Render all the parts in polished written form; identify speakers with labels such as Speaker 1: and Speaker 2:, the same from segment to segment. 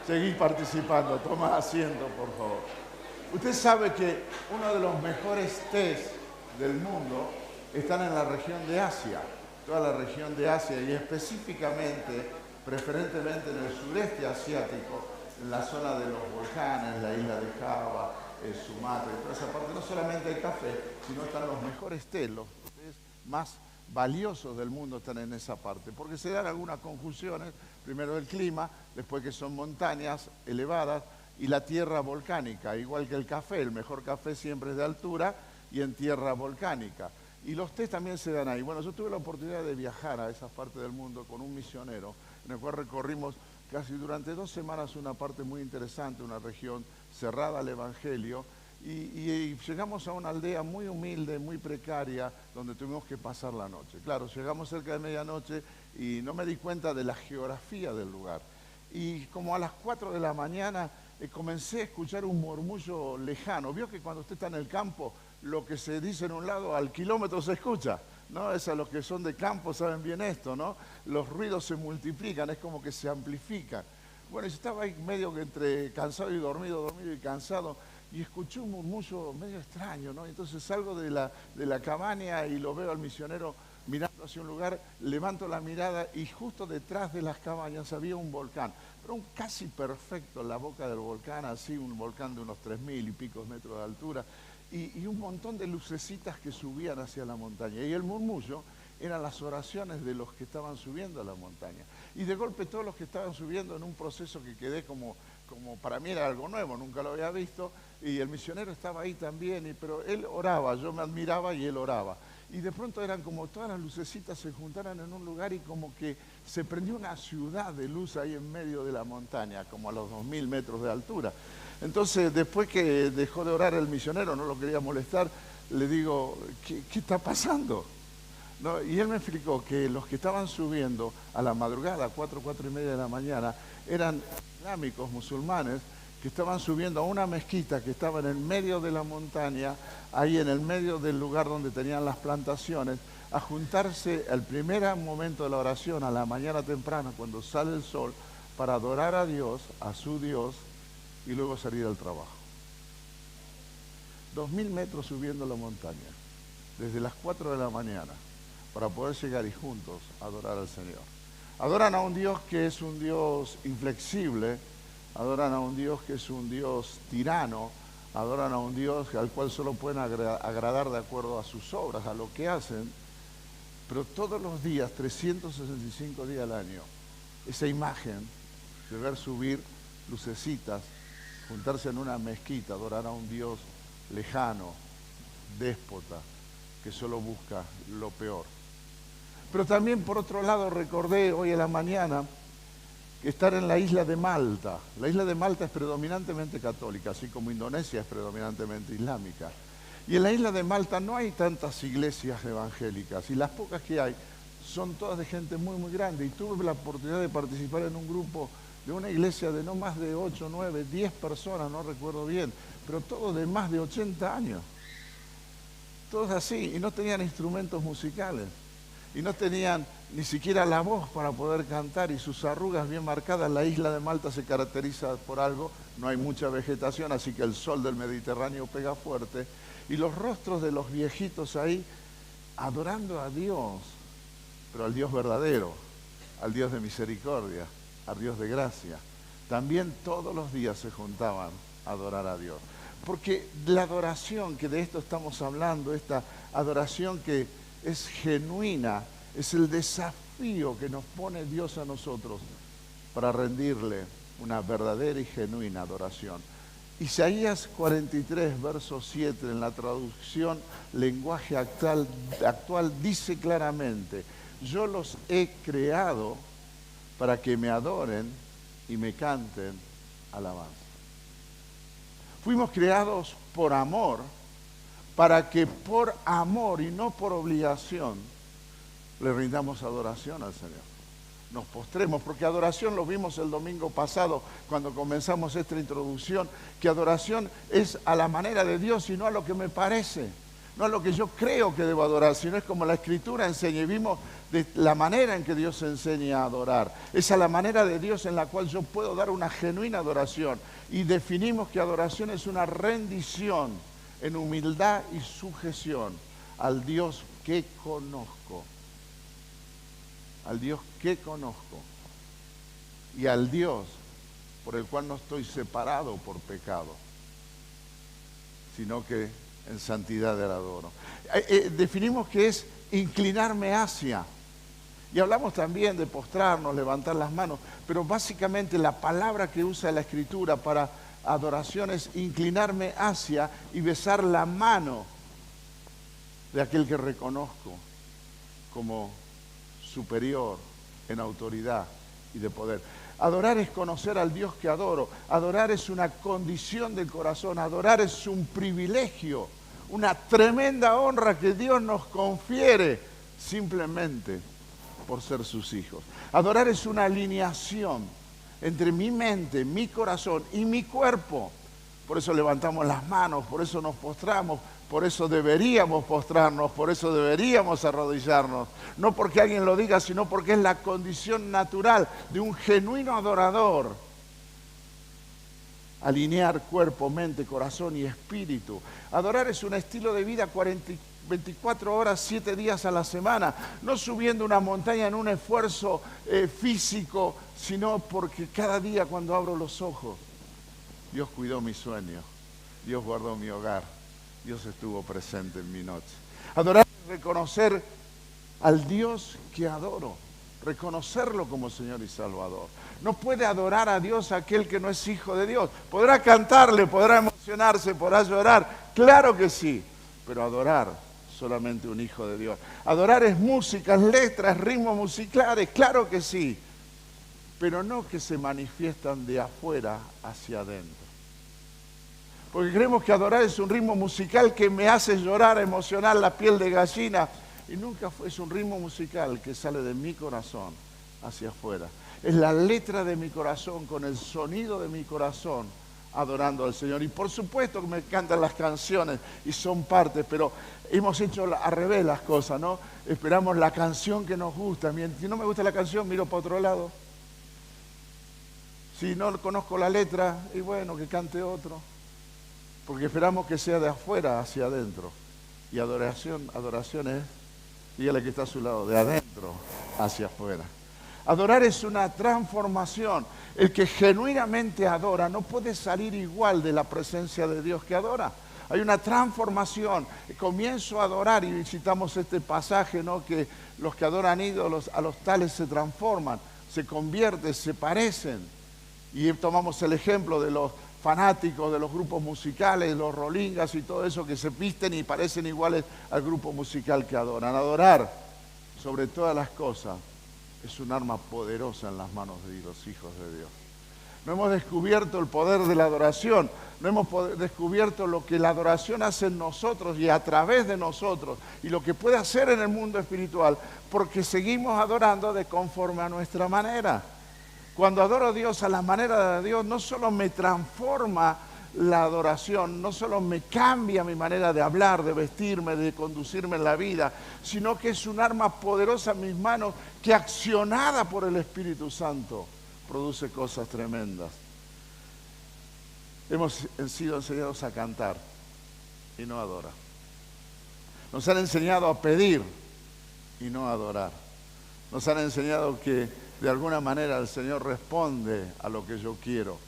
Speaker 1: Seguí participando, toma asiento, por favor. Usted sabe que uno de los mejores tés del mundo están en la región de Asia, toda la región de Asia y específicamente, preferentemente en el sureste asiático, en la zona de los volcanes, la isla de Java, Sumatra y toda esa parte. No solamente hay café, sino están los mejores tés, los tés más valiosos del mundo están en esa parte, porque se dan algunas conjunciones, primero el clima, después que son montañas elevadas y la tierra volcánica, igual que el café, el mejor café siempre es de altura y en tierra volcánica. Y los tés también se dan ahí. Bueno, yo tuve la oportunidad de viajar a esas partes del mundo con un misionero, en el cual recorrimos casi durante 2 semanas una parte muy interesante, una región cerrada al Evangelio, y llegamos a una aldea muy humilde, muy precaria, donde tuvimos que pasar la noche. Claro, llegamos cerca de medianoche y no me di cuenta de la geografía del lugar. Y como a las 4 de la mañana comencé a escuchar un murmullo lejano. Vio que cuando usted está en el campo, lo que se dice en un lado al kilómetro se escucha, ¿no? Es a los que son de campo saben bien esto, ¿no? Los ruidos se multiplican, es como que se amplifican. Bueno, yo estaba ahí medio que entre cansado y dormido, dormido y cansado, y escuché un murmullo medio extraño, ¿no? Entonces salgo de la cabaña y lo veo al misionero mirando hacia un lugar, levanto la mirada y justo detrás de las cabañas había un volcán, pero un casi perfecto en la boca del volcán, así un volcán de unos 3.000 y pico metros de altura, y un montón de lucecitas que subían hacia la montaña. Y el murmullo eran las oraciones de los que estaban subiendo a la montaña. Y de golpe todos los que estaban subiendo en un proceso que quedé como para mí era algo nuevo, nunca lo había visto, y el misionero estaba ahí también, pero él oraba, yo me admiraba y él oraba. Y de pronto eran como todas las lucecitas se juntaran en un lugar y como que se prendió una ciudad de luz ahí en medio de la montaña, como a los 2.000 metros de altura. Entonces, después que dejó de orar el misionero, no lo quería molestar, le digo, ¿qué está pasando? ¿No? Y él me explicó que los que estaban subiendo a la madrugada, 4:30 de la mañana, eran islámicos, musulmanes, que estaban subiendo a una mezquita que estaba en el medio de la montaña, ahí en el medio del lugar donde tenían las plantaciones, a juntarse al primer momento de la oración, a la mañana temprana, cuando sale el sol, para adorar a Dios, a su Dios, y luego salir al trabajo. 2.000 metros subiendo la montaña, desde las 4 de la mañana, para poder llegar y juntos adorar al Señor. Adoran a un Dios que es un Dios inflexible, adoran a un Dios que es un Dios tirano, adoran a un Dios al cual solo pueden agradar de acuerdo a sus obras, a lo que hacen, pero todos los días, 365 días al año, esa imagen de ver subir lucecitas, juntarse en una mezquita, adorar a un Dios lejano, déspota, que solo busca lo peor. Pero también, por otro lado, recordé hoy en la mañana que estar en la isla de Malta. La isla de Malta es predominantemente católica, así como Indonesia es predominantemente islámica. Y en la isla de Malta no hay tantas iglesias evangélicas, y las pocas que hay son todas de gente muy, muy grande. Y tuve la oportunidad de participar en un grupo de una iglesia de no más de 8, 9, 10 personas, no recuerdo bien, pero todos de más de 80 años. Todos así, y no tenían instrumentos musicales. Y no tenían ni siquiera la voz para poder cantar, y sus arrugas bien marcadas. La isla de Malta se caracteriza por algo, no hay mucha vegetación, así que el sol del Mediterráneo pega fuerte, y los rostros de los viejitos ahí adorando a Dios, pero al Dios verdadero, al Dios de misericordia, al Dios de gracia. También todos los días se juntaban a adorar a Dios. Porque la adoración, que de esto estamos hablando, esta adoración que es genuina, es el desafío que nos pone Dios a nosotros para rendirle una verdadera y genuina adoración. Isaías 43, verso 7, en la traducción lenguaje actual dice claramente: yo los he creado para que me adoren y me canten alabanza. Fuimos creados por amor, para que por amor y no por obligación le rindamos adoración al Señor. Nos postremos, porque adoración lo vimos el domingo pasado cuando comenzamos esta introducción, que adoración es a la manera de Dios y no a lo que me parece. no a lo que yo creo que debo adorar, sino es como la Escritura enseña. Y vimos de la manera en que Dios enseña a adorar. Esa es la manera de Dios en la cual yo puedo dar una genuina adoración. Y definimos que adoración es una rendición en humildad y sujeción al Dios que conozco. Al Dios que conozco. Y al Dios por el cual no estoy separado por pecado, sino que en santidad le adoro. Definimos que es inclinarme hacia. Y hablamos también de postrarnos, levantar las manos, pero básicamente la palabra que usa la Escritura para adoración es inclinarme hacia y besar la mano de aquel que reconozco como superior en autoridad y de poder. Adorar es conocer al Dios que adoro. Adorar es una condición del corazón. Adorar es un privilegio, una tremenda honra que Dios nos confiere simplemente por ser sus hijos. Adorar es una alineación entre mi mente, mi corazón y mi cuerpo. Por eso levantamos las manos, por eso nos postramos, por eso deberíamos postrarnos, por eso deberíamos arrodillarnos. No porque alguien lo diga, sino porque es la condición natural de un genuino adorador. Alinear cuerpo, mente, corazón y espíritu. Adorar es un estilo de vida 24 horas, 7 días a la semana. No subiendo una montaña en un esfuerzo físico, sino porque cada día cuando abro los ojos, Dios cuidó mi sueño, Dios guardó mi hogar, Dios estuvo presente en mi noche. Adorar es reconocer al Dios que adoro, reconocerlo como Señor y Salvador. No puede adorar a Dios aquel que no es hijo de Dios. Podrá cantarle, podrá emocionarse, podrá llorar, claro que sí, pero adorar solamente un hijo de Dios. Adorar es música, es letras, ritmos musicales, claro que sí, pero no que se manifiestan de afuera hacia adentro. Porque creemos que adorar es un ritmo musical que me hace llorar, emocionar la piel de gallina. Y nunca es un ritmo musical que sale de mi corazón hacia afuera. Es la letra de mi corazón con el sonido de mi corazón adorando al Señor. Y por supuesto que me encantan las canciones y son parte, pero hemos hecho al revés las cosas, ¿no? Esperamos la canción que nos gusta. Si no me gusta la canción, miro para otro lado. Si no conozco la letra, y bueno, que cante otro. Porque esperamos que sea de afuera hacia adentro. Y adoración es, dígale que está a su lado, de adentro hacia afuera. Adorar es una transformación. El que genuinamente adora no puede salir igual de la presencia de Dios que adora. Hay una transformación. Comienzo a adorar y citamos este pasaje, ¿no? Que los que adoran ídolos a los tales se transforman, se convierten, se parecen. Y tomamos el ejemplo de los fanáticos de los grupos musicales, los rolingas y todo eso que se visten y parecen iguales al grupo musical que adoran. Adorar, sobre todas las cosas, es un arma poderosa en las manos de los hijos de Dios. No hemos descubierto el poder de la adoración, no hemos descubierto lo que la adoración hace en nosotros y a través de nosotros y lo que puede hacer en el mundo espiritual, porque seguimos adorando de conforme a nuestra manera. Cuando adoro a Dios a la manera de Dios, no solo me transforma la adoración, no solo me cambia mi manera de hablar, de vestirme, de conducirme en la vida, sino que es un arma poderosa en mis manos que accionada por el Espíritu Santo produce cosas tremendas. Hemos sido enseñados a cantar y no a adorar. Nos han enseñado a pedir y no a adorar. Nos han enseñado que de alguna manera el Señor responde a lo que yo quiero,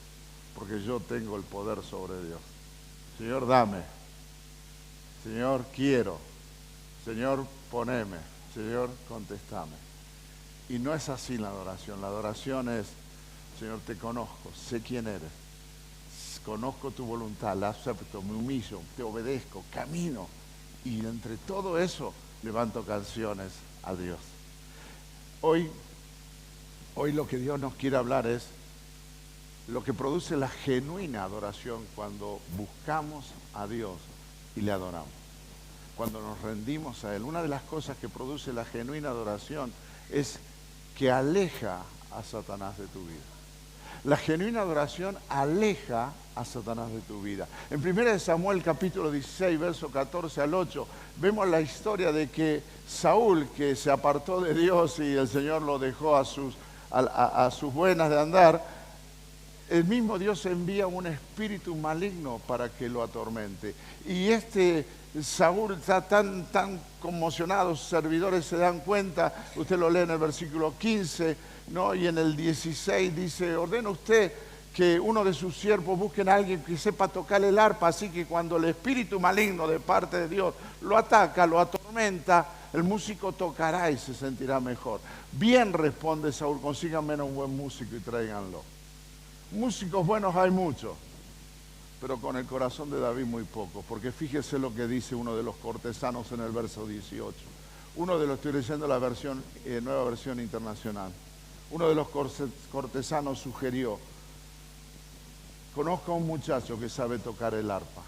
Speaker 1: porque yo tengo el poder sobre Dios. Señor, dame. Señor, quiero. Señor, poneme. Señor, contestame. Y no es así la adoración. La adoración es, Señor, te conozco, sé quién eres. Conozco tu voluntad, la acepto, me humillo, te obedezco, camino. Y entre todo eso, levanto canciones a Dios. Hoy lo que Dios nos quiere hablar es lo que produce la genuina adoración cuando buscamos a Dios y le adoramos. Cuando nos rendimos a Él. Una de las cosas que produce la genuina adoración es que aleja a Satanás de tu vida. La genuina adoración aleja a Satanás de tu vida. En 1 Samuel capítulo 16, verso 14 al 8, vemos la historia de que Saúl, que se apartó de Dios y el Señor lo dejó a sus buenas de andar, el mismo Dios envía un espíritu maligno para que lo atormente. Y Saúl está tan conmocionado, sus servidores se dan cuenta, usted lo lee en el versículo 15, ¿no? Y en el 16 dice, ordena usted que uno de sus siervos busquen a alguien que sepa tocar el arpa, así que cuando el espíritu maligno de parte de Dios lo ataca, lo atormenta, el músico tocará y se sentirá mejor. Bien, responde Saúl, consíganme un buen músico y tráiganlo. Músicos buenos hay muchos, pero con el corazón de David muy pocos, porque fíjese lo que dice uno de los cortesanos en el verso 18. Estoy leyendo la nueva versión internacional. Uno de los cortesanos sugirió, conozco a un muchacho que sabe tocar el arpa.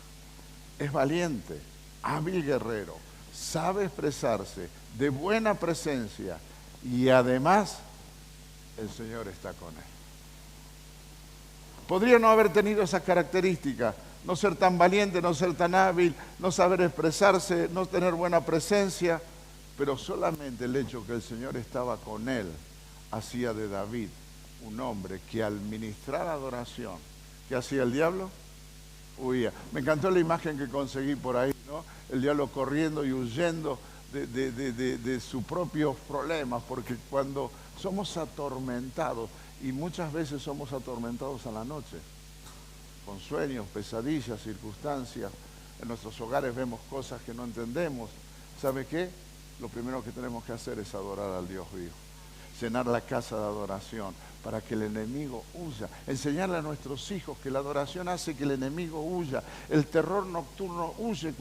Speaker 1: Es valiente, hábil guerrero, sabe expresarse, de buena presencia y además el Señor está con él. Podría no haber tenido esas características, no ser tan valiente, no ser tan hábil, no saber expresarse, no tener buena presencia, pero solamente el hecho que el Señor estaba con él hacía de David un hombre que al ministrar adoración, ¿qué hacía el diablo? Huía. Me encantó la imagen que conseguí por ahí, ¿no? El diablo corriendo y huyendo de sus propios problemas, porque cuando somos atormentados, y muchas veces somos atormentados a la noche, con sueños, pesadillas, circunstancias, en nuestros hogares vemos cosas que no entendemos, ¿sabe qué? Lo primero que tenemos que hacer es adorar al Dios vivo, llenar la casa de adoración para que el enemigo huya, enseñarle a nuestros hijos que la adoración hace que el enemigo huya, el terror nocturno huye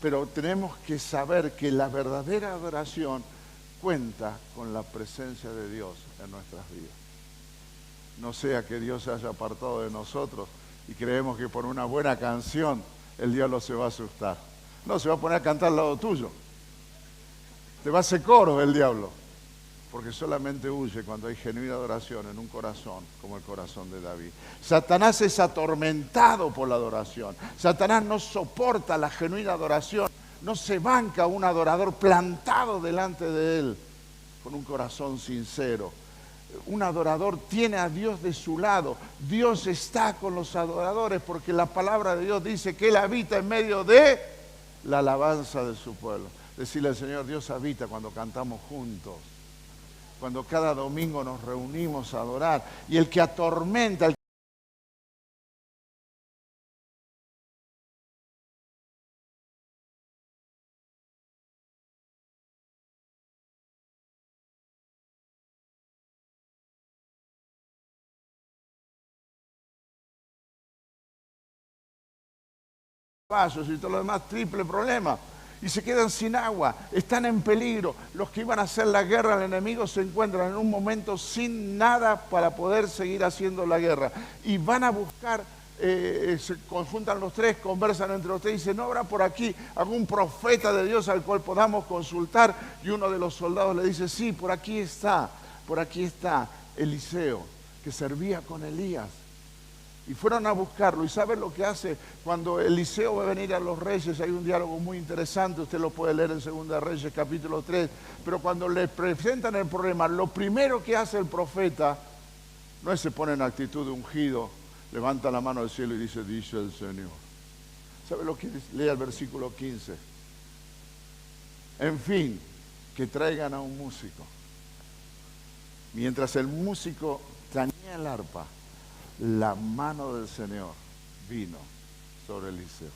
Speaker 1: pero tenemos que saber que la verdadera adoración cuenta con la presencia de Dios en nuestras vidas. No sea que Dios se haya apartado de nosotros y creemos que por una buena canción el diablo se va a asustar. No, se va a poner a cantar al lado tuyo. Te va a hacer coro el diablo. Porque solamente huye cuando hay genuina adoración en un corazón como el corazón de David. Satanás es atormentado por la adoración. Satanás no soporta la genuina adoración. No se banca un adorador plantado delante de él con un corazón sincero. Un adorador tiene a Dios de su lado. Dios está con los adoradores porque la palabra de Dios dice que Él habita en medio de la alabanza de su pueblo. Decirle al Señor, Dios habita cuando cantamos juntos, cuando cada domingo nos reunimos a adorar. Y el que atormenta, el caballos y todo lo demás, triple problema. Y se quedan sin agua, están en peligro. Los que iban a hacer la guerra al enemigo se encuentran en un momento sin nada para poder seguir haciendo la guerra. Y van a buscar, se conjuntan los tres, conversan entre los tres y dicen, ¿no habrá por aquí algún profeta de Dios al cual podamos consultar? Y uno de los soldados le dice, sí, por aquí está Eliseo, que servía con Elías. Y fueron a buscarlo. ¿Y saben lo que hace? Cuando Eliseo va a venir a los reyes, hay un diálogo muy interesante, usted lo puede leer en 2 Reyes capítulo 3, pero cuando le presentan el problema, lo primero que hace el profeta, no es se pone en actitud de ungido, levanta la mano al cielo y dice el Señor. ¿Sabe lo que dice? Lea el versículo 15. En fin, que traigan a un músico. Mientras el músico tañía el arpa, la mano del Señor vino sobre Eliseo.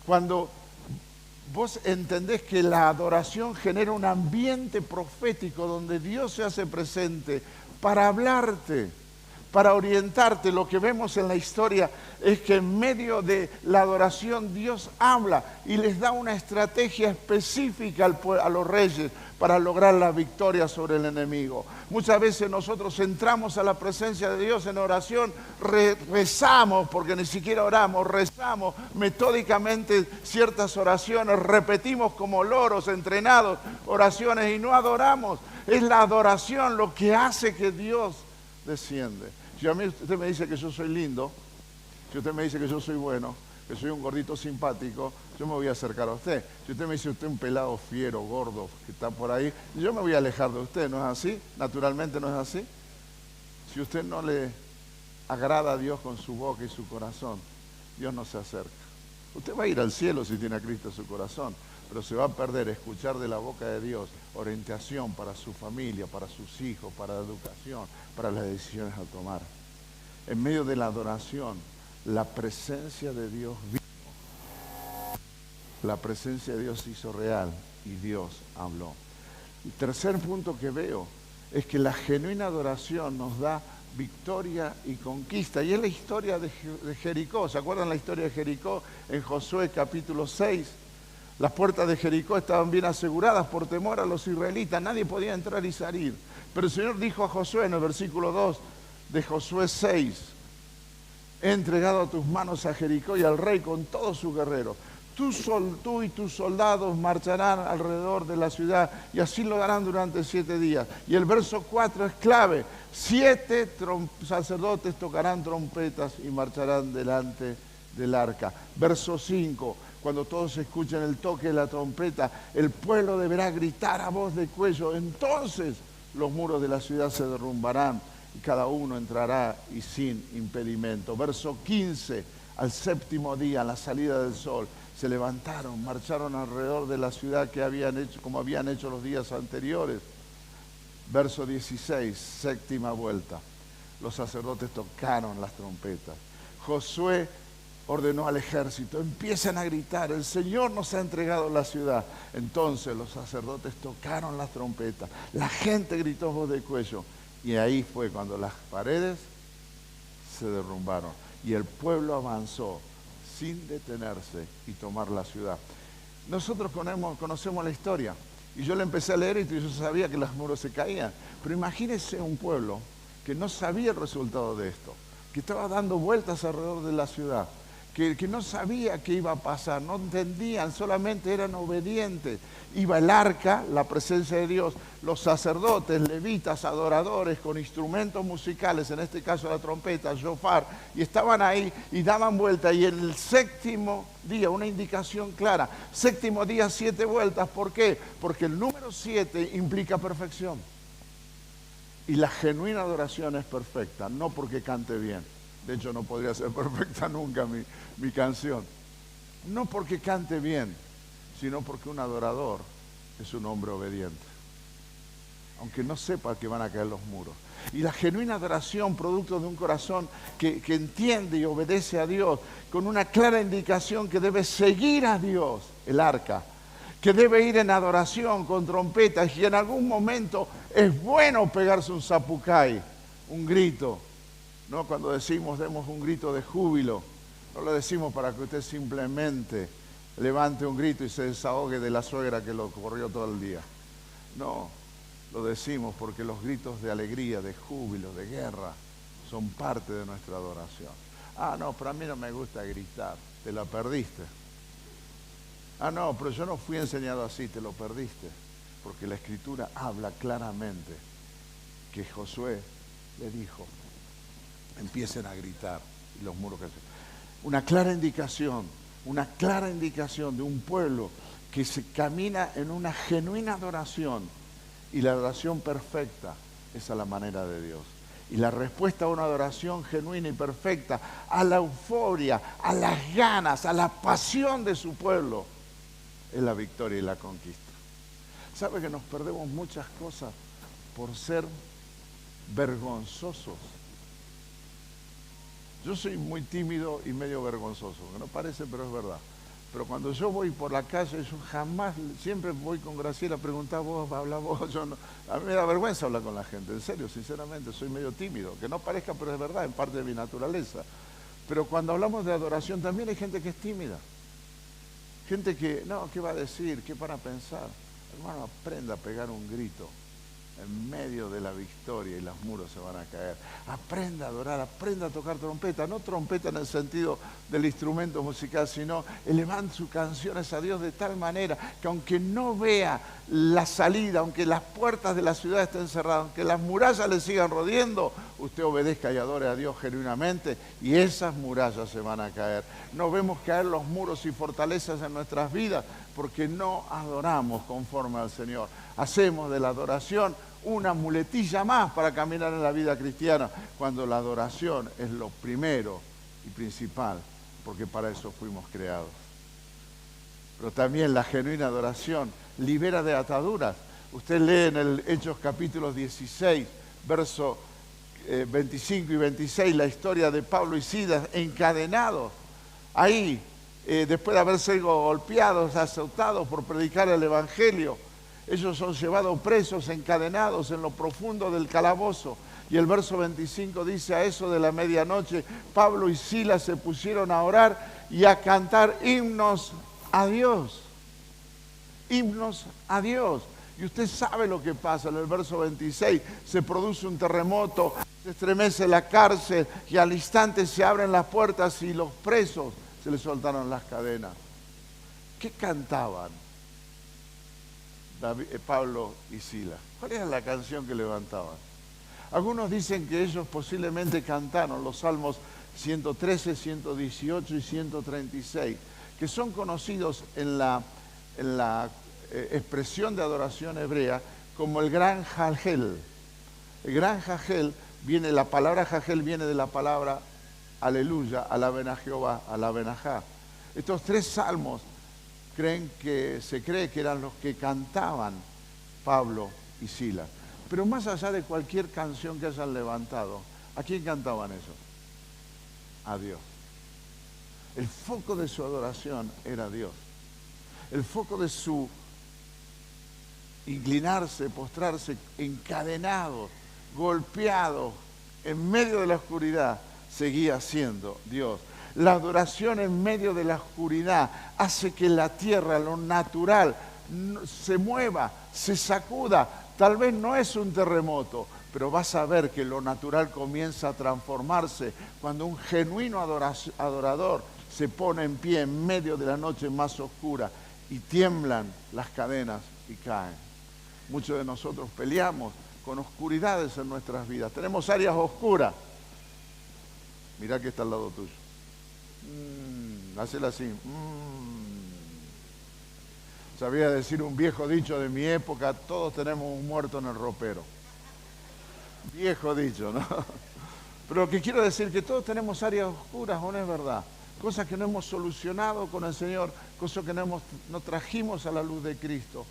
Speaker 1: Cuando vos entendés que la adoración genera un ambiente profético donde Dios se hace presente para hablarte, para orientarte, lo que vemos en la historia es que en medio de la adoración Dios habla y les da una estrategia específica a los reyes para lograr la victoria sobre el enemigo. Muchas veces nosotros entramos a la presencia de Dios en oración, rezamos, porque ni siquiera oramos, rezamos metódicamente ciertas oraciones, repetimos como loros entrenados oraciones y no adoramos. Es la adoración lo que hace que Dios desciende. Si a mí usted me dice que yo soy lindo, si usted me dice que yo soy bueno, que soy un gordito simpático, yo me voy a acercar a usted. Si usted me dice usted un pelado fiero, gordo, que está por ahí, yo me voy a alejar de usted, ¿no es así? Naturalmente no es así. Si usted no le agrada a Dios con su boca y su corazón, Dios no se acerca. Usted va a ir al cielo si tiene a Cristo en su corazón, pero se va a perder escuchar de la boca de Dios orientación para su familia, para sus hijos, para la educación, para las decisiones a tomar. En medio de la adoración, la presencia de Dios vino. La presencia de Dios se hizo real y Dios habló. El tercer punto que veo es que la genuina adoración nos da victoria y conquista. Y es la historia de Jericó. ¿Se acuerdan la historia de Jericó en Josué capítulo 6? Las puertas de Jericó estaban bien aseguradas por temor a los israelitas. Nadie podía entrar y salir. Pero el Señor dijo a Josué en el versículo 2 de Josué 6, he entregado a tus manos a Jericó y al rey con todos sus guerreros. Tú y tus soldados marcharán alrededor de la ciudad y así lo harán durante 7 días. Y el verso 4 es clave. 7 sacerdotes tocarán trompetas y marcharán delante del arca. Verso 5. Cuando todos escuchen el toque de la trompeta, el pueblo deberá gritar a voz de cuello. Entonces los muros de la ciudad se derrumbarán y cada uno entrará y sin impedimento. Verso 15. Al 7º día, a la salida del sol, se levantaron, marcharon alrededor de la ciudad que habían hecho, como habían hecho los días anteriores. Verso 16, 7ª vuelta. Los sacerdotes tocaron las trompetas. Josué ordenó al ejército, empiecen a gritar, el Señor nos ha entregado la ciudad. Entonces los sacerdotes tocaron las trompetas. La gente gritó a voz de cuello. Y ahí fue cuando las paredes se derrumbaron. Y el pueblo avanzó sin detenerse y tomar la ciudad. Nosotros conocemos la historia. Y yo le empecé a leer y yo sabía que los muros se caían. Pero imagínese un pueblo que no sabía el resultado de esto, que estaba dando vueltas alrededor de la ciudad, que no sabía qué iba a pasar, no entendían, solamente eran obedientes. Iba el arca, la presencia de Dios, los sacerdotes, levitas, adoradores, con instrumentos musicales, en este caso la trompeta, shofar, y estaban ahí y daban vuelta. Y el 7º día, una indicación clara, 7º día, 7 vueltas. ¿Por qué? Porque el número 7 implica perfección. Y la genuina adoración es perfecta, no porque cante bien. De hecho, no podría ser perfecta nunca mi canción. No porque cante bien, sino porque un adorador es un hombre obediente. Aunque no sepa que van a caer los muros. Y la genuina adoración, producto de un corazón que entiende y obedece a Dios, con una clara indicación que debe seguir a Dios, el arca, que debe ir en adoración con trompetas, y en algún momento es bueno pegarse un zapucay, un grito. No, cuando decimos, demos un grito de júbilo, no lo decimos para que usted simplemente levante un grito y se desahogue de la suegra que lo corrió todo el día. No, lo decimos porque los gritos de alegría, de júbilo, de guerra, son parte de nuestra adoración. Ah, no, pero a mí no me gusta gritar, te la perdiste. Ah, no, pero yo no fui enseñado así, te lo perdiste. Porque la Escritura habla claramente que Josué le dijo, empiecen a gritar y los muros cayeron. Una clara indicación de un pueblo que se camina en una genuina adoración, y la adoración perfecta es a la manera de Dios. Y la respuesta a una adoración genuina y perfecta, a la euforia, a las ganas, a la pasión de su pueblo, es la victoria y la conquista. ¿Sabe que nos perdemos muchas cosas por ser vergonzosos? Yo soy muy tímido y medio vergonzoso, que no parece, pero es verdad. Pero cuando yo voy por la calle, yo jamás, siempre voy con Graciela a preguntar, vos, habla vos. Yo no, a mí me da vergüenza hablar con la gente, en serio, sinceramente, soy medio tímido. Que no parezca, pero es verdad, en parte de mi naturaleza. Pero cuando hablamos de adoración, también hay gente que es tímida. Gente que, no, ¿qué va a decir? ¿Qué van a pensar? Hermano, aprenda a pegar un grito en medio de la victoria y los muros se van a caer. Aprenda a adorar, aprenda a tocar trompeta, no trompeta en el sentido del instrumento musical, sino elevando sus canciones a Dios de tal manera que aunque no vea la salida, aunque las puertas de la ciudad estén cerradas, aunque las murallas le sigan rodeando, usted obedezca y adore a Dios genuinamente y esas murallas se van a caer. No vemos caer los muros y fortalezas en nuestras vidas porque no adoramos conforme al Señor. Hacemos de la adoración una muletilla más para caminar en la vida cristiana, cuando la adoración es lo primero y principal, porque para eso fuimos creados. Pero también la genuina adoración libera de ataduras. Usted lee en el Hechos capítulo 16, versos 25 y 26, la historia de Pablo y Silas encadenados. Ahí, después de haber sido golpeados, azotados por predicar el Evangelio, ellos son llevados presos, encadenados en lo profundo del calabozo. Y el verso 25 dice: a eso de la medianoche, Pablo y Silas se pusieron a orar y a cantar himnos a Dios. Himnos a Dios. Y usted sabe lo que pasa. En el verso 26 se produce un terremoto, se estremece la cárcel y al instante se abren las puertas y los presos se les soltaron las cadenas. ¿Qué cantaban Pablo y Silas? ¿Cuál era la canción que levantaban? Algunos dicen que ellos posiblemente cantaron los salmos 113, 118 y 136, que son conocidos en la expresión de adoración hebrea como el gran Jahel. El gran Jahel viene, la palabra Jahel viene de la palabra aleluya, alaben a Jehová, alaben a Jah. Estos tres salmos se cree que eran los que cantaban Pablo y Silas. Pero más allá de cualquier canción que hayan levantado, ¿a quién cantaban eso? A Dios. El foco de su adoración era Dios. El foco de su inclinarse, postrarse, encadenados, golpeados, en medio de la oscuridad, seguía siendo Dios. La adoración en medio de la oscuridad hace que la tierra, lo natural, se mueva, se sacuda. Tal vez no es un terremoto, pero vas a ver que lo natural comienza a transformarse cuando un genuino adorador se pone en pie en medio de la noche más oscura y tiemblan las cadenas y caen. Muchos de nosotros peleamos con oscuridades en nuestras vidas. Tenemos áreas oscuras. Mirá que está al lado tuyo. Hacela así. Sabía decir un viejo dicho de mi época: todos tenemos un muerto en el ropero. Viejo dicho, ¿no? Pero lo que quiero decir es que todos tenemos áreas oscuras, ¿o no es verdad? Cosas que no hemos solucionado con el Señor, cosas que no trajimos a la luz de Cristo.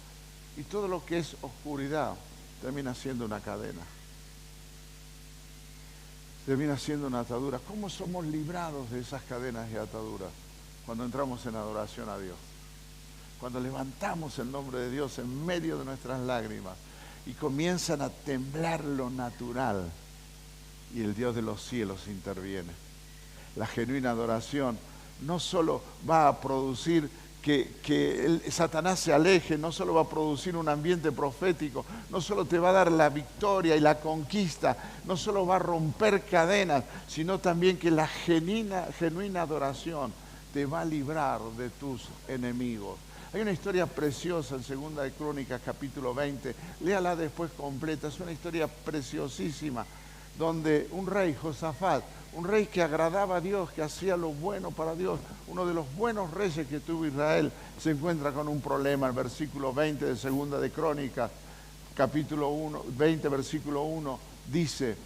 Speaker 1: Y todo lo que es oscuridad termina siendo una cadena. Termina siendo una atadura. ¿Cómo somos librados de esas cadenas y ataduras? Cuando entramos en adoración a Dios. Cuando levantamos el nombre de Dios en medio de nuestras lágrimas y comienzan a temblar lo natural y el Dios de los cielos interviene. La genuina adoración no solo va a producir que Satanás se aleje, no solo va a producir un ambiente profético, no solo te va a dar la victoria y la conquista, no solo va a romper cadenas, sino también que la genuina adoración te va a librar de tus enemigos. Hay una historia preciosa en 2 de Crónicas, capítulo 20, léala después completa, es una historia preciosísima, donde un rey, Josafat, un rey que agradaba a Dios, que hacía lo bueno para Dios, uno de los buenos reyes que tuvo Israel, se encuentra con un problema. El versículo 20 de 2 de Crónicas, capítulo 20, versículo 1, dice: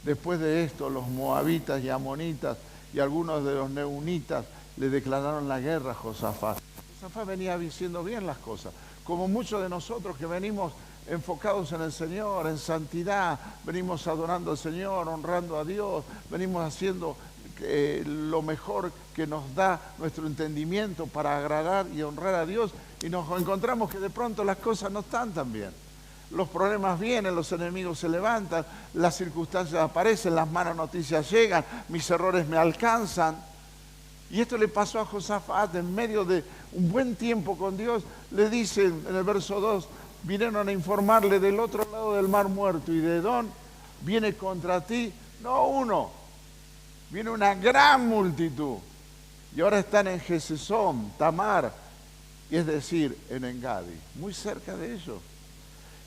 Speaker 1: después de esto, los moabitas y amonitas y algunos de los neunitas le declararon la guerra a Josafat. Josafat venía haciendo bien las cosas, como muchos de nosotros que venimos enfocados en el Señor, en santidad, venimos adorando al Señor, honrando a Dios, venimos haciendo lo mejor que nos da nuestro entendimiento para agradar y honrar a Dios, y nos encontramos que de pronto las cosas no están tan bien. Los problemas vienen, los enemigos se levantan, las circunstancias aparecen, las malas noticias llegan, mis errores me alcanzan. Y esto le pasó a Josafat en medio de un buen tiempo con Dios. Le dicen en el verso 2, vinieron a informarle del otro lado del Mar Muerto, y de Edom viene contra ti, no uno, viene una gran multitud. Y ahora están en Gesesón, Tamar, y es decir, en Engadi, muy cerca de ellos.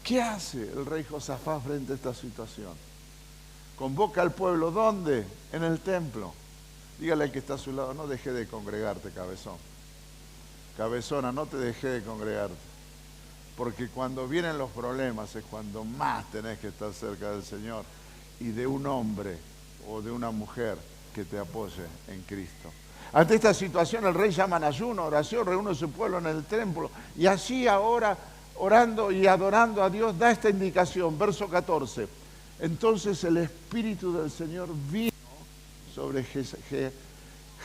Speaker 1: ¿Qué hace el rey Josafat frente a esta situación? Convoca al pueblo, ¿dónde? En el templo. Dígale al que está a su lado, no deje de congregarte, cabezón. Cabezona, no te deje de congregarte. Porque cuando vienen los problemas es cuando más tenés que estar cerca del Señor y de un hombre o de una mujer que te apoye en Cristo. Ante esta situación el rey llama en ayuno, oración, reúne a su pueblo en el templo y allí ahora, orando y adorando a Dios, da esta indicación, verso 14. Entonces el Espíritu del Señor vino sobre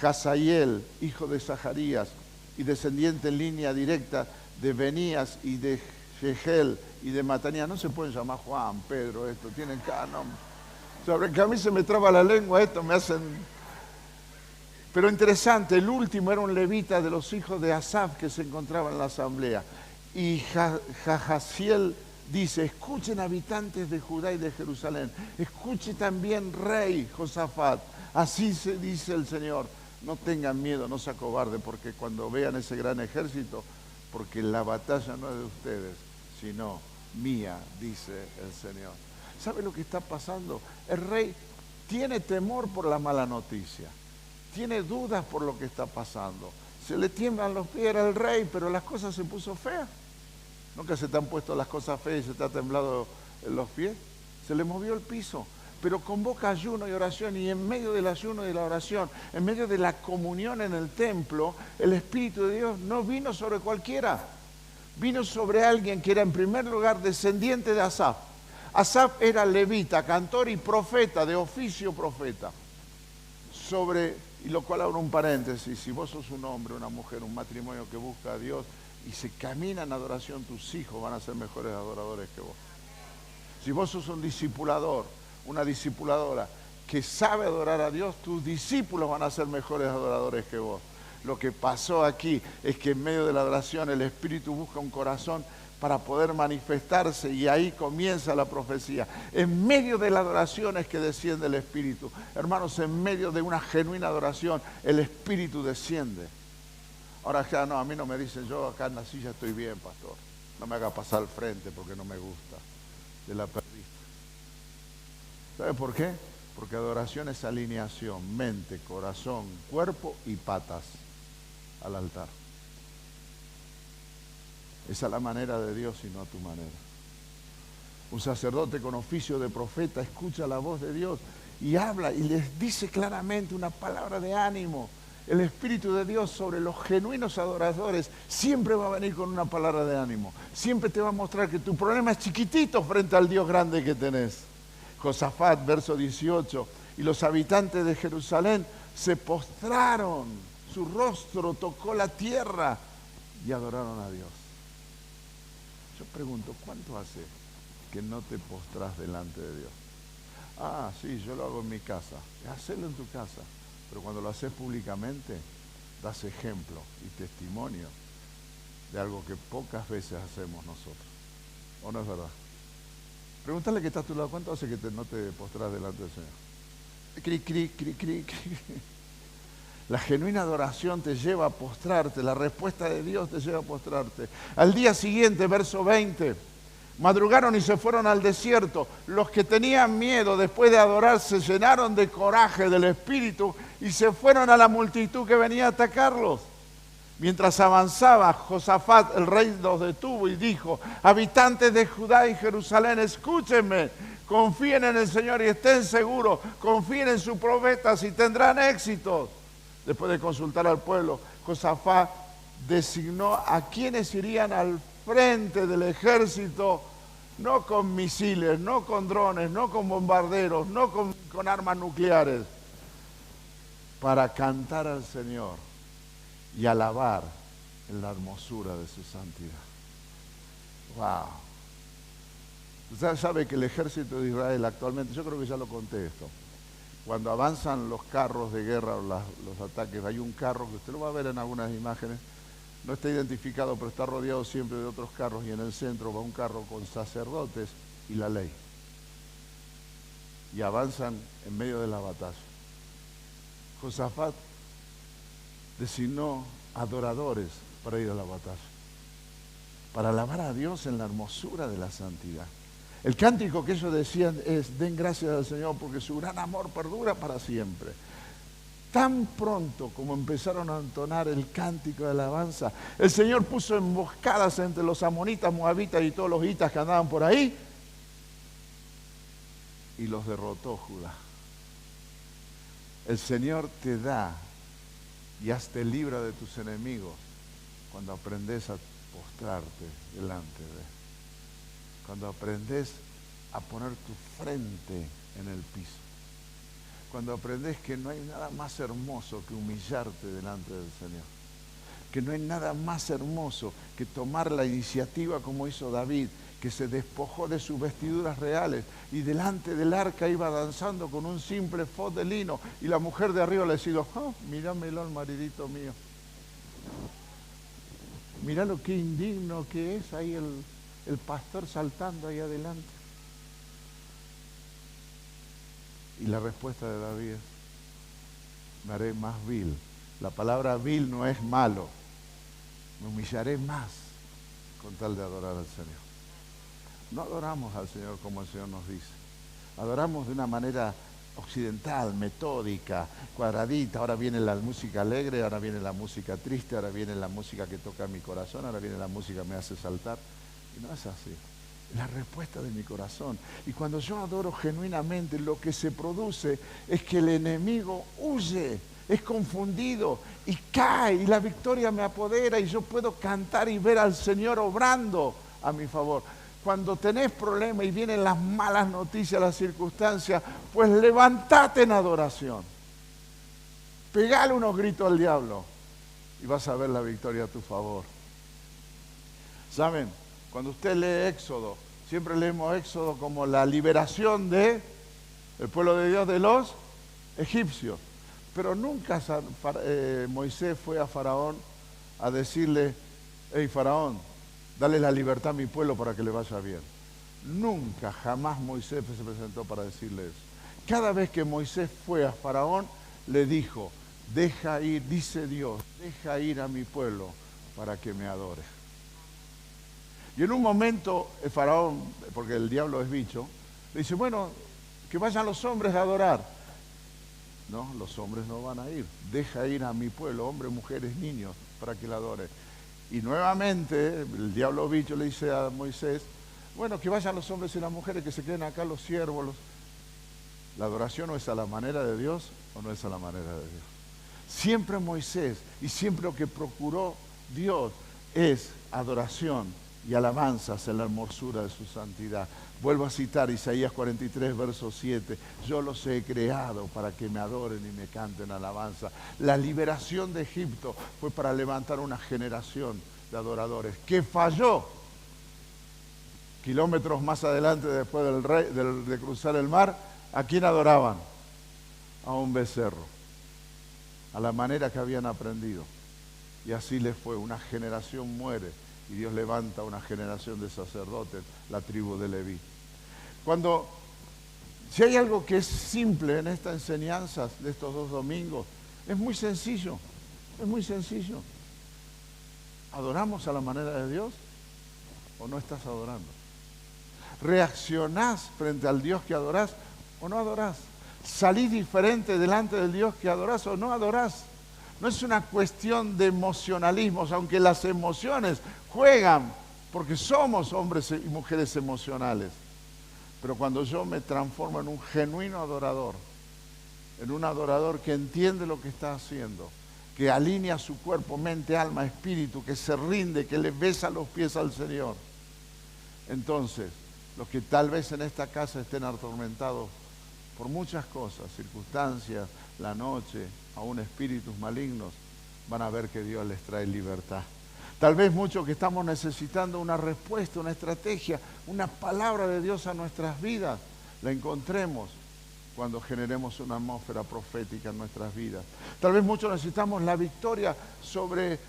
Speaker 1: Hazael, hijo de Zacarías, y descendiente en línea directa de Benías y de Jehel y de Matanías. No se pueden llamar Juan, Pedro, esto, tienen cada nombre. Sobre que a mí se me traba la lengua, esto me hacen... Pero interesante, el último era un levita de los hijos de Asaf que se encontraba en la asamblea. Y Jahaziel dice, escuchen habitantes de Judá y de Jerusalén, escuche también rey Josafat, así se dice el Señor, no tengan miedo, no se acobarden, porque cuando vean ese gran ejército, porque la batalla no es de ustedes, sino mía, dice el Señor. ¿Sabe lo que está pasando? El rey tiene temor por la mala noticia, tiene dudas por lo que está pasando, se le tiemblan los pies al rey, pero las cosas se puso feas. ¿Nunca se te han puesto las cosas feas y se te ha temblado en los pies? Se le movió el piso, pero convoca ayuno y oración, y en medio del ayuno y la oración, en medio de la comunión en el templo, el Espíritu de Dios no vino sobre cualquiera, vino sobre alguien que era en primer lugar descendiente de Asaf. Asaf era levita, cantor y profeta, de oficio profeta. Y lo cual abro un paréntesis, si vos sos un hombre, una mujer, un matrimonio que busca a Dios, y se camina en adoración, tus hijos van a ser mejores adoradores que vos. Si vos sos un discipulador, una discipuladora que sabe adorar a Dios, tus discípulos van a ser mejores adoradores que vos. Lo que pasó aquí es que en medio de la adoración el Espíritu busca un corazón para poder manifestarse, y ahí comienza la profecía. En medio de la adoración es que desciende el Espíritu. Hermanos, en medio de una genuina adoración, el Espíritu desciende. Ahora ya no, a mí no me dicen, yo acá en la silla estoy bien, pastor. No me haga pasar al frente porque no me gusta. De la perdiste. ¿Sabe por qué? Porque adoración es alineación, mente, corazón, cuerpo y patas al altar. Esa es la manera de Dios y no a tu manera. Un sacerdote con oficio de profeta escucha la voz de Dios y habla y les dice claramente una palabra de ánimo. El Espíritu de Dios sobre los genuinos adoradores siempre va a venir con una palabra de ánimo. Siempre te va a mostrar que tu problema es chiquitito frente al Dios grande que tenés. Josafat, verso 18, y los habitantes de Jerusalén se postraron, su rostro tocó la tierra y adoraron a Dios. Yo pregunto, ¿cuánto hace que no te postrás delante de Dios? Ah, sí, yo lo hago en mi casa. Hacelo en tu casa. Pero cuando lo haces públicamente, das ejemplo y testimonio de algo que pocas veces hacemos nosotros. ¿O no es verdad? Pregúntale que está a tu lado, ¿cuánto hace que no te postrás delante del Señor? Cri, cri, cri, cri, cri. La genuina adoración te lleva a postrarte, la respuesta de Dios te lleva a postrarte. Al día siguiente, verso 20, madrugaron y se fueron al desierto. Los que tenían miedo después de adorar se llenaron de coraje del Espíritu y se fueron a la multitud que venía a atacarlos. Mientras avanzaba, Josafat, el rey, los detuvo y dijo, habitantes de Judá y Jerusalén, escúchenme, confíen en el Señor y estén seguros, confíen en sus profetas y tendrán éxito. Después de consultar al pueblo, Josafat designó a quienes irían al frente del ejército, no con misiles, no con drones, no con bombarderos, no con armas nucleares, para cantar al Señor y alabar en la hermosura de su santidad. ¡Wow! Usted sabe que el ejército de Israel actualmente, yo creo que ya lo conté esto, cuando avanzan los carros de guerra o los ataques, hay un carro que usted lo va a ver en algunas imágenes, no está identificado, pero está rodeado siempre de otros carros, y en el centro va un carro con sacerdotes y la ley. Y avanzan en medio de la batalla. Josafat designó adoradores para ir a la batalla, para alabar a Dios en la hermosura de la santidad. El cántico que ellos decían es: den gracias al Señor porque su gran amor perdura para siempre. Tan pronto como empezaron a entonar el cántico de alabanza, el Señor puso emboscadas entre los amonitas, moabitas y todos los hitas que andaban por ahí, y los derrotó Judá. El Señor te da y hazte libra de tus enemigos cuando aprendes a postrarte delante de Él. Cuando aprendes a poner tu frente en el piso. Cuando aprendes que no hay nada más hermoso que humillarte delante del Señor. Que no hay nada más hermoso que tomar la iniciativa como hizo David, que se despojó de sus vestiduras reales y delante del arca iba danzando con un simple efod de lino, y la mujer de arriba le decía: oh, míramelo al maridito mío. Mirá lo que indigno que es ahí el pastor saltando ahí adelante. Y la respuesta de David es: me haré más vil. La palabra vil no es malo. Me humillaré más con tal de adorar al Señor. No adoramos al Señor como el Señor nos dice. Adoramos de una manera occidental, metódica, cuadradita. Ahora viene la música alegre, ahora viene la música triste, ahora viene la música que toca mi corazón, ahora viene la música que me hace saltar. Y no es así. Es la respuesta de mi corazón. Y cuando yo adoro genuinamente, lo que se produce es que el enemigo huye, es confundido y cae, y la victoria me apodera y yo puedo cantar y ver al Señor obrando a mi favor. Cuando tenés problemas y vienen las malas noticias, las circunstancias, pues levantate en adoración. Pegale unos gritos al diablo y vas a ver la victoria a tu favor. ¿Saben? Cuando usted lee Éxodo, siempre leemos Éxodo como la liberación del pueblo de Dios de los egipcios. Pero nunca Moisés fue a Faraón a decirle: hey Faraón, dale la libertad a mi pueblo para que le vaya bien. Nunca, jamás Moisés se presentó para decirle eso. Cada vez que Moisés fue a Faraón, le dijo: deja ir, dice Dios, deja ir a mi pueblo para que me adore. Y en un momento el Faraón, porque el diablo es bicho, le dice: bueno, que vayan los hombres a adorar. No, los hombres no van a ir. Deja ir a mi pueblo, hombres, mujeres, niños, para que la adoren. Y nuevamente el diablo bicho le dice a Moisés: bueno, que vayan los hombres y las mujeres, que se queden acá los siervos. ¿La adoración no es a la manera de Dios o no es a la manera de Dios? Siempre Moisés y siempre lo que procuró Dios es adoración y alabanzas en la hermosura de su santidad. Vuelvo a citar Isaías 43, verso 7. Yo los he creado para que me adoren y me canten alabanza. La liberación de Egipto fue para levantar una generación de adoradores que falló. Kilómetros más adelante, después de cruzar el mar, ¿a quién adoraban? A un becerro, a la manera que habían aprendido. Y así les fue. Una generación muere y Dios levanta una generación de sacerdotes, la tribu de Leví. Si hay algo que es simple en estas enseñanzas de estos 2 domingos, es muy sencillo, es muy sencillo. ¿Adoramos a la manera de Dios o no estás adorando? ¿Reaccionás frente al Dios que adorás o no adorás? ¿Salís diferente delante del Dios que adorás o no adorás? No es una cuestión de emocionalismos, aunque las emociones juegan, porque somos hombres y mujeres emocionales. Pero cuando yo me transformo en un genuino adorador, en un adorador que entiende lo que está haciendo, que alinea su cuerpo, mente, alma, espíritu, que se rinde, que le besa los pies al Señor, entonces los que tal vez en esta casa estén atormentados por muchas cosas, circunstancias, la noche, aún espíritus malignos, van a ver que Dios les trae libertad. Tal vez muchos que estamos necesitando una respuesta, una estrategia, una palabra de Dios a nuestras vidas, la encontremos cuando generemos una atmósfera profética en nuestras vidas. Tal vez muchos necesitamos la victoria sobre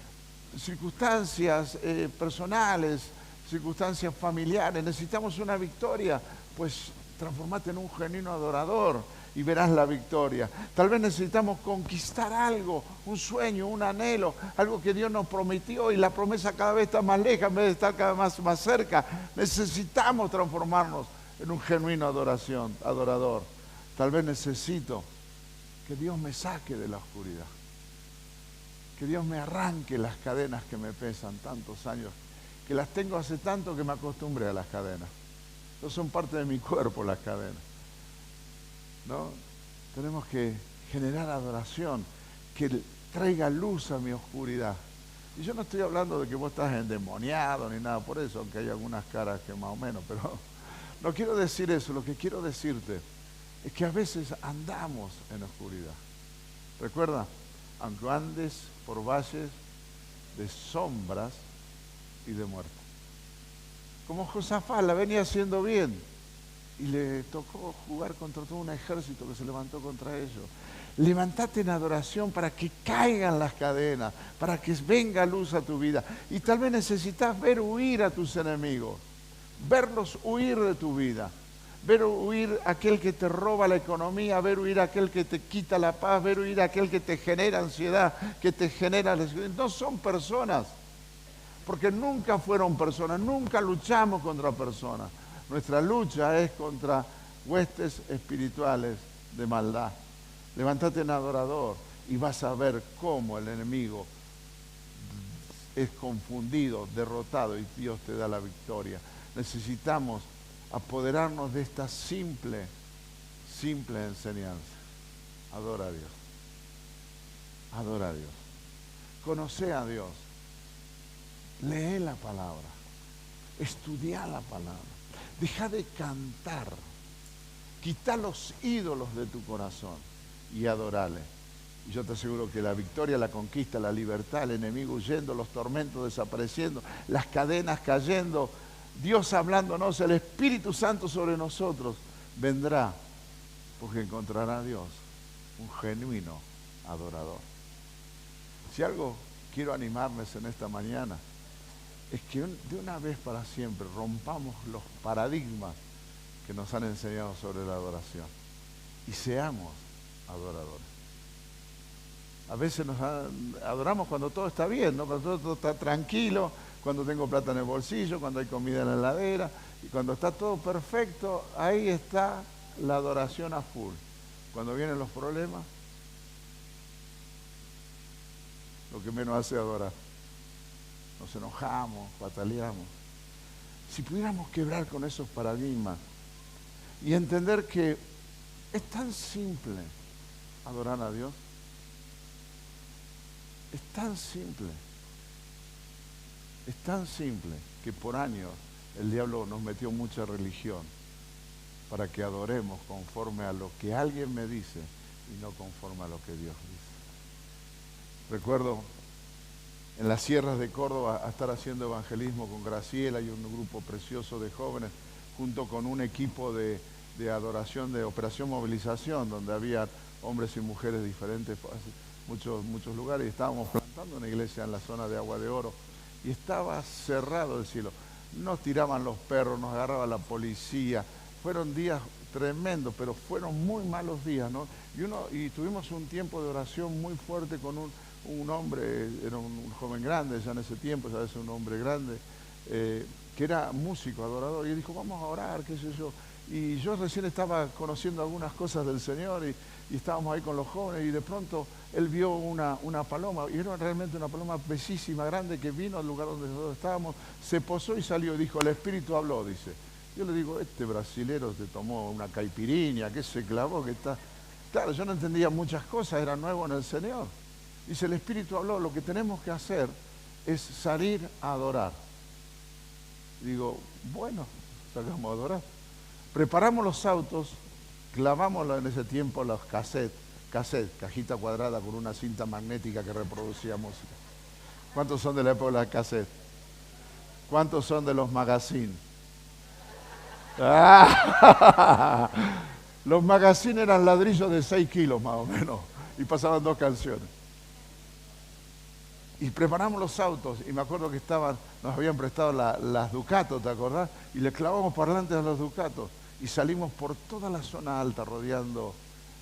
Speaker 1: circunstancias personales, circunstancias familiares, necesitamos una victoria, pues transformate en un genuino adorador y verás la victoria. Tal vez necesitamos conquistar algo, un sueño, un anhelo, algo que Dios nos prometió y la promesa cada vez está más lejos en vez de estar cada vez más cerca. Necesitamos transformarnos en un genuino adorador. Tal vez necesito que Dios me saque de la oscuridad, que Dios me arranque las cadenas que me pesan tantos años, que las tengo hace tanto que me acostumbré a las cadenas. No son parte de mi cuerpo las cadenas, ¿no? Tenemos que generar adoración que traiga luz a mi oscuridad. Y yo no estoy hablando de que vos estás endemoniado ni nada por eso, aunque hay algunas caras que más o menos, pero no quiero decir eso. Lo que quiero decirte es que a veces andamos en oscuridad. Recuerda, aunque andes por valles de sombras y de muerte. Como Josafat la venía haciendo bien y le tocó jugar contra todo un ejército que se levantó contra ellos. Levantate en adoración para que caigan las cadenas, para que venga luz a tu vida. Y tal vez necesitas ver huir a tus enemigos, verlos huir de tu vida, ver huir a aquel que te roba la economía, ver huir a aquel que te quita la paz, ver huir a aquel que te genera ansiedad, que te genera... No son personas, porque nunca fueron personas, nunca luchamos contra personas. Nuestra lucha es contra huestes espirituales de maldad. Levántate en adorador y vas a ver cómo el enemigo es confundido, derrotado y Dios te da la victoria. Necesitamos apoderarnos de esta simple enseñanza. Adora a Dios. Adora a Dios. Conoce a Dios. Lee la palabra. Estudia la palabra. Deja de cantar. Quita los ídolos de tu corazón y adorale. Y yo te aseguro que la victoria, la conquista, la libertad, el enemigo huyendo, los tormentos desapareciendo, las cadenas cayendo, Dios hablándonos, el Espíritu Santo sobre nosotros, vendrá porque encontrará a Dios un genuino adorador. Si algo quiero animarles en esta mañana, es que de una vez para siempre rompamos los paradigmas que nos han enseñado sobre la adoración y seamos adoradores. A veces adoramos cuando todo está bien, ¿no? Cuando todo está tranquilo, cuando tengo plata en el bolsillo, cuando hay comida en la heladera, y cuando está todo perfecto, ahí está la adoración a full. Cuando vienen los problemas, lo que menos hace es adorar. Nos enojamos, pataleamos. Si pudiéramos quebrar con esos paradigmas y entender que es tan simple adorar a Dios, es tan simple que por años el diablo nos metió mucha religión para que adoremos conforme a lo que alguien me dice y no conforme a lo que Dios dice. Recuerdo en las sierras de Córdoba a estar haciendo evangelismo con Graciela y un grupo precioso de jóvenes, junto con un equipo de adoración de Operación Movilización, donde había hombres y mujeres diferentes, muchos lugares, y estábamos plantando una iglesia en la zona de Agua de Oro, y estaba cerrado el cielo. Nos tiraban los perros, nos agarraba la policía. Fueron días tremendos, pero fueron muy malos días, ¿no? Y tuvimos un tiempo de oración muy fuerte con un hombre, era un joven grande ya en ese tiempo, ya es un hombre grande, que era músico, adorador, y él dijo, vamos a orar, qué sé yo. Y yo recién estaba conociendo algunas cosas del Señor y estábamos ahí con los jóvenes y de pronto él vio una paloma, y era realmente una paloma bellísima, grande, que vino al lugar donde nosotros estábamos, se posó y salió, dijo, el Espíritu habló, dice. Yo le digo, este brasilero se tomó una caipirinha, que se clavó, que está... Claro, yo no entendía muchas cosas, era nuevo en el Señor. Dice, el Espíritu habló, lo que tenemos que hacer es salir a adorar. Digo, bueno, salgamos a adorar. Preparamos los autos, clavamos en ese tiempo los cassettes, cajita cuadrada con una cinta magnética que reproducía música. ¿Cuántos son de la época de la cassette? ¿Cuántos son de los magazines? ¡Ah! Los magazines eran ladrillos de 6 kilos más o menos y pasaban 2 canciones. Y preparamos los autos, y me acuerdo que nos habían prestado las Ducato, ¿te acordás? Y le clavamos parlantes a los Ducatos, y salimos por toda la zona alta, rodeando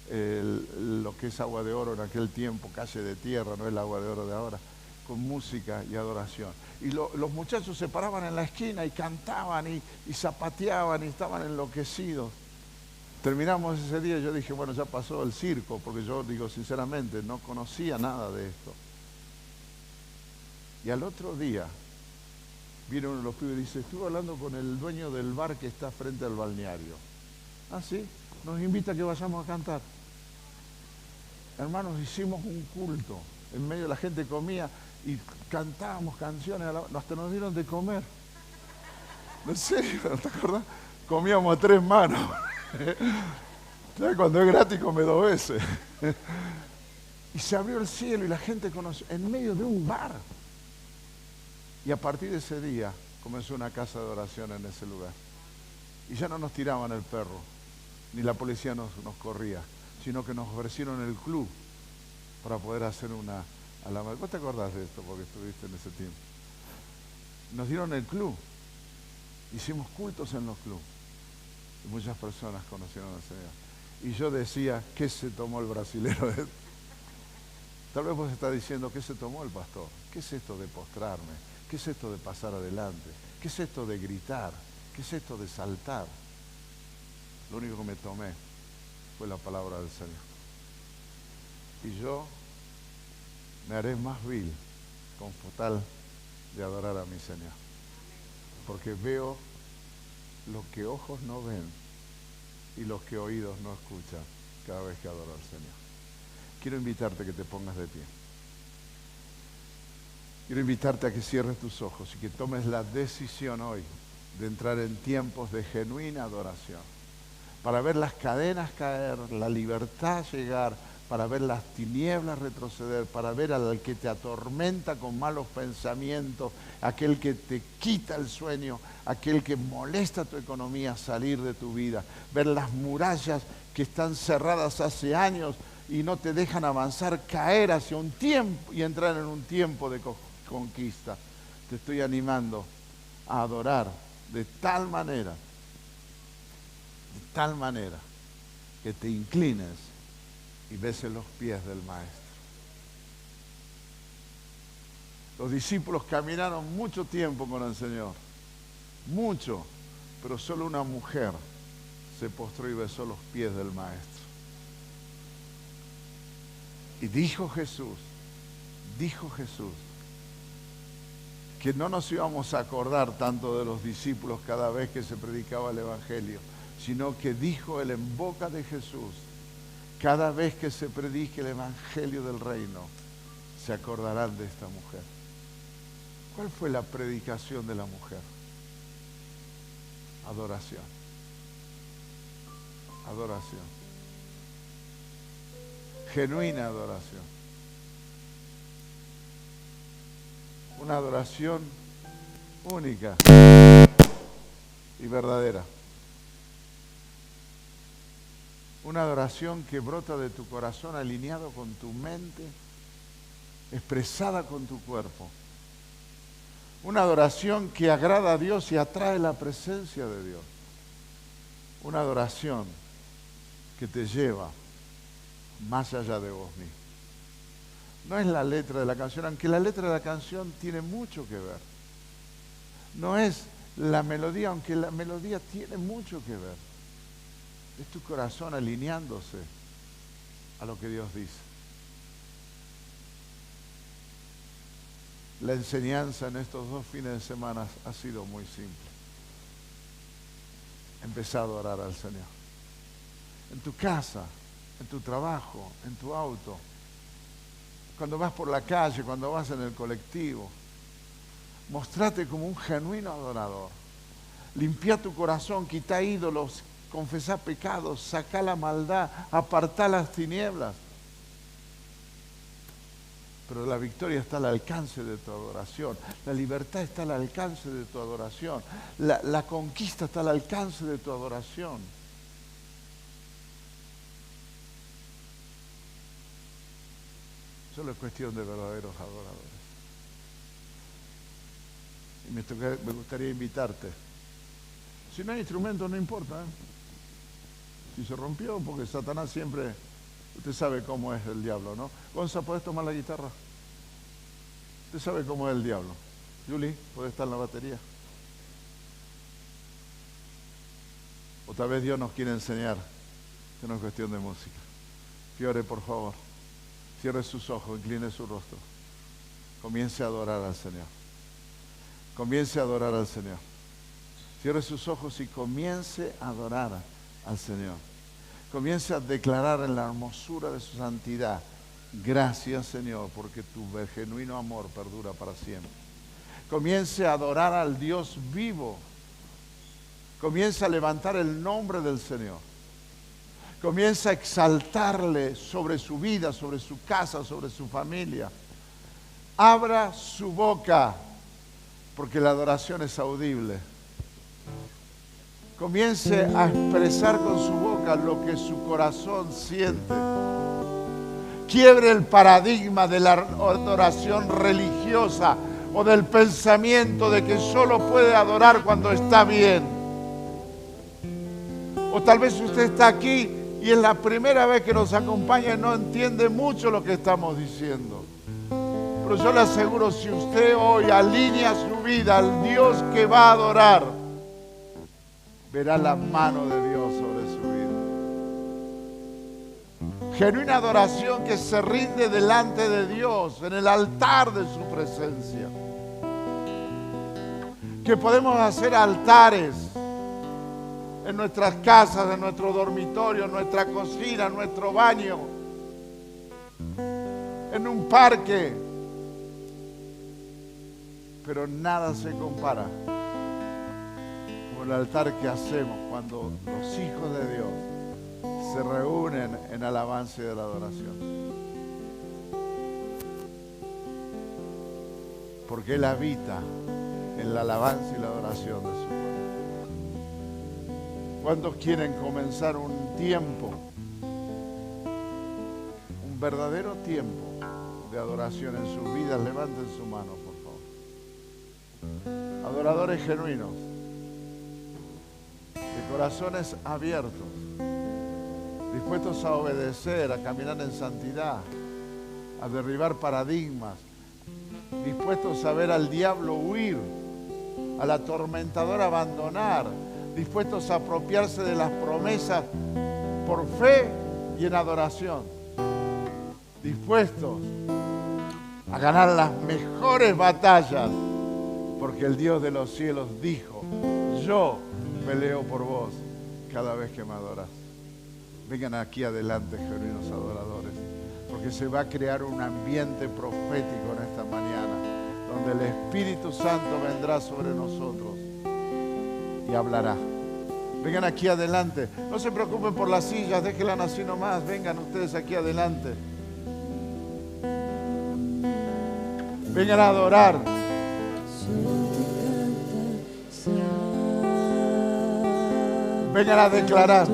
Speaker 1: lo que es Agua de Oro en aquel tiempo, calle de tierra, no es el Agua de Oro de ahora, con música y adoración. Y los muchachos se paraban en la esquina y cantaban y zapateaban y estaban enloquecidos. Terminamos ese día y yo dije, bueno, ya pasó el circo, porque yo digo sinceramente, no conocía nada de esto. Y al otro día, viene uno de los pibes y dice, estuve hablando con el dueño del bar que está frente al balneario. Ah, sí, nos invita a que vayamos a cantar. Hermanos, hicimos un culto. En medio de la gente comía y cantábamos canciones, hasta nos dieron de comer. ¿En serio? ¿No te acordás? Comíamos a 3 manos. ¿Sabes? Cuando es gratis come 2 veces. Y se abrió el cielo y la gente conoció, en medio de un bar. Y a partir de ese día comenzó una casa de oración en ese lugar. Y ya no nos tiraban el perro, ni la policía nos corría, sino que nos ofrecieron el club para poder hacer una alabanza. ¿Vos te acordás de esto porque estuviste en ese tiempo? Nos dieron el club, hicimos cultos en los clubes y muchas personas conocieron al Señor. Y yo decía, ¿qué se tomó el brasilero de esto? Tal vez vos estás diciendo, ¿qué se tomó el pastor? ¿Qué es esto de postrarme? ¿Qué es esto de pasar adelante? ¿Qué es esto de gritar? ¿Qué es esto de saltar? Lo único que me tomé fue la palabra del Señor. Y yo me haré más vil con tal de adorar a mi Señor. Porque veo lo que ojos no ven y los que oídos no escuchan cada vez que adoro al Señor. Quiero invitarte a que te pongas de pie. Quiero invitarte a que cierres tus ojos y que tomes la decisión hoy de entrar en tiempos de genuina adoración. Para ver las cadenas caer, la libertad llegar, para ver las tinieblas retroceder, para ver al que te atormenta con malos pensamientos, aquel que te quita el sueño, aquel que molesta tu economía salir de tu vida, ver las murallas que están cerradas hace años y no te dejan avanzar, caer hacia un tiempo y entrar en un tiempo de conquista. Te estoy animando a adorar de tal manera que te inclines y beses los pies del Maestro. Los discípulos caminaron mucho tiempo con el Señor, mucho, pero solo una mujer se postró y besó los pies del Maestro. Y dijo Jesús, que no nos íbamos a acordar tanto de los discípulos cada vez que se predicaba el Evangelio, sino que dijo él en boca de Jesús, cada vez que se predique el Evangelio del Reino, se acordarán de esta mujer. ¿Cuál fue la predicación de la mujer? Adoración. Adoración. Genuina adoración. Una adoración única y verdadera. Una adoración que brota de tu corazón, alineado con tu mente, expresada con tu cuerpo. Una adoración que agrada a Dios y atrae la presencia de Dios. Una adoración que te lleva más allá de vos mismo. No es la letra de la canción, aunque la letra de la canción tiene mucho que ver. No es la melodía, aunque la melodía tiene mucho que ver. Es tu corazón alineándose a lo que Dios dice. La enseñanza en estos 2 fines de semana ha sido muy simple. Empezá a adorar al Señor. En tu casa, en tu trabajo, en tu auto, cuando vas por la calle, cuando vas en el colectivo, mostrate como un genuino adorador. Limpia tu corazón, quita ídolos, confesá pecados, sacá la maldad, apartá las tinieblas. Pero la victoria está al alcance de tu adoración, la libertad está al alcance de tu adoración, la conquista está al alcance de tu adoración. Solo es cuestión de verdaderos adoradores. me gustaría invitarte. Si no hay instrumento, no importa. Si se rompió, porque Satanás siempre, usted sabe cómo es el diablo, ¿no? Gonza, ¿puedes tomar la guitarra? Usted sabe cómo es el diablo. Julie, ¿puede estar en la batería? O tal vez Dios nos quiere enseñar que no es cuestión de música. Fiore, por favor, cierre sus ojos, incline su rostro. Comience a adorar al Señor. Comience a adorar al Señor. Cierre sus ojos y comience a adorar al Señor. Comience a declarar en la hermosura de su santidad: gracias, Señor, porque tu genuino amor perdura para siempre. Comience a adorar al Dios vivo. Comience a levantar el nombre del Señor. Comience a exaltarle sobre su vida, sobre su casa, sobre su familia. Abra su boca, porque la adoración es audible. Comience a expresar con su boca lo que su corazón siente. Quiebre el paradigma de la adoración religiosa o del pensamiento de que solo puede adorar cuando está bien. O tal vez usted está aquí y es la primera vez que nos acompaña y no entiende mucho lo que estamos diciendo. Pero yo le aseguro, si usted hoy alinea su vida al Dios que va a adorar, verá la mano de Dios sobre su vida. Genuina adoración que se rinde delante de Dios, en el altar de su presencia. Que podemos hacer altares en nuestras casas, en nuestro dormitorio, en nuestra cocina, en nuestro baño, en un parque. Pero nada se compara con el altar que hacemos cuando los hijos de Dios se reúnen en alabanza y de la adoración. Porque Él habita en la alabanza y la adoración de su pueblo. ¿Cuántos quieren comenzar un tiempo, un verdadero tiempo de adoración en sus vidas? Levanten su mano, por favor. Adoradores genuinos, de corazones abiertos, dispuestos a obedecer, a caminar en santidad, a derribar paradigmas, dispuestos a ver al diablo huir, al atormentador abandonar, dispuestos a apropiarse de las promesas por fe y en adoración, dispuestos a ganar las mejores batallas, porque el Dios de los cielos dijo: yo peleo por vos cada vez que me adoras. Vengan aquí adelante, genuinos adoradores, porque se va a crear un ambiente profético en esta mañana, donde el Espíritu Santo vendrá sobre nosotros y hablará. Vengan aquí adelante. No se preocupen por las sillas, déjenlas así nomás. Vengan ustedes aquí adelante. Vengan a adorar. Vengan a declarar.